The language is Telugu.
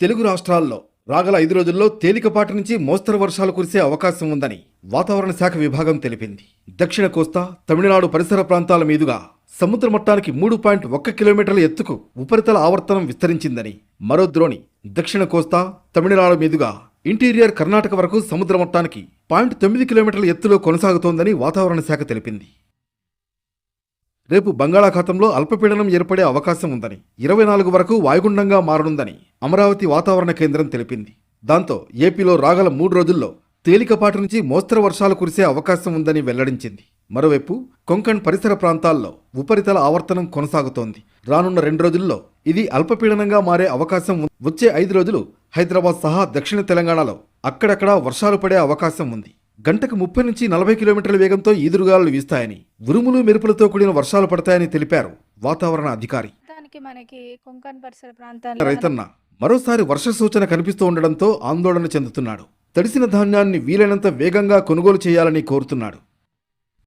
తెలుగు రాష్ట్రాల్లో రాగల 5 రోజుల్లో తేలికపాటి నుంచి మోస్తరు వర్షాలు కురిసే అవకాశం ఉందని వాతావరణ శాఖ విభాగం తెలిపింది. దక్షిణ కోస్తా, తమిళనాడు పరిసర ప్రాంతాల మీదుగా సముద్ర మట్టానికి 3.1 కిలోమీటర్ల ఎత్తుకు ఉపరితల ఆవర్తనం విస్తరించిందని, మరో ద్రోణి దక్షిణ కోస్తా, తమిళనాడు మీదుగా ఇంటీరియర్ కర్ణాటక వరకు సముద్ర మట్టానికి 0.9 కిలోమీటర్ల ఎత్తులో కొనసాగుతోందని వాతావరణ శాఖ తెలిపింది. రేపు బంగాళాఖాతంలో అల్పపీడనం ఏర్పడే అవకాశం ఉందని, 24 వరకు వాయుగుండంగా మారనుందని అమరావతి వాతావరణ కేంద్రం తెలిపింది. దాంతో ఏపీలో రాగల 3 రోజుల్లో తేలికపాటి నుంచి మోస్తరు వర్షాలు కురిసే అవకాశం ఉందని వెల్లడించింది. మరోవైపు కొంకణ్ పరిసర ప్రాంతాల్లో ఉపరితల ఆవర్తనం కొనసాగుతోంది. రానున్న 2 రోజుల్లో ఇది అల్పపీడనంగా మారే అవకాశం ఉంది. వచ్చే 5 రోజులు హైదరాబాద్ సహా దక్షిణ తెలంగాణలో అక్కడక్కడా వర్షాలు పడే అవకాశం ఉంది. గంటకు 30 నుంచి 40 కిలోమీటర్ల వేగంతో ఈదురుగాలులు వీస్తాయని, ఉరుములు మెరుపులతో కూడిన వర్షాలు పడతాయని తెలిపారు వాతావరణ అధికారి. మనకి కొంకణ్ పరిసర ప్రాంతాల్లో రైతన్న మరోసారి వర్ష సూచన కనిపిస్తూ ఉండడంతో ఆందోళన చెందుతున్నాడు. తడిసిన ధాన్యాన్ని వీలైనంత వేగంగా కొనుగోలు చేయాలని కోరుతున్నాడు.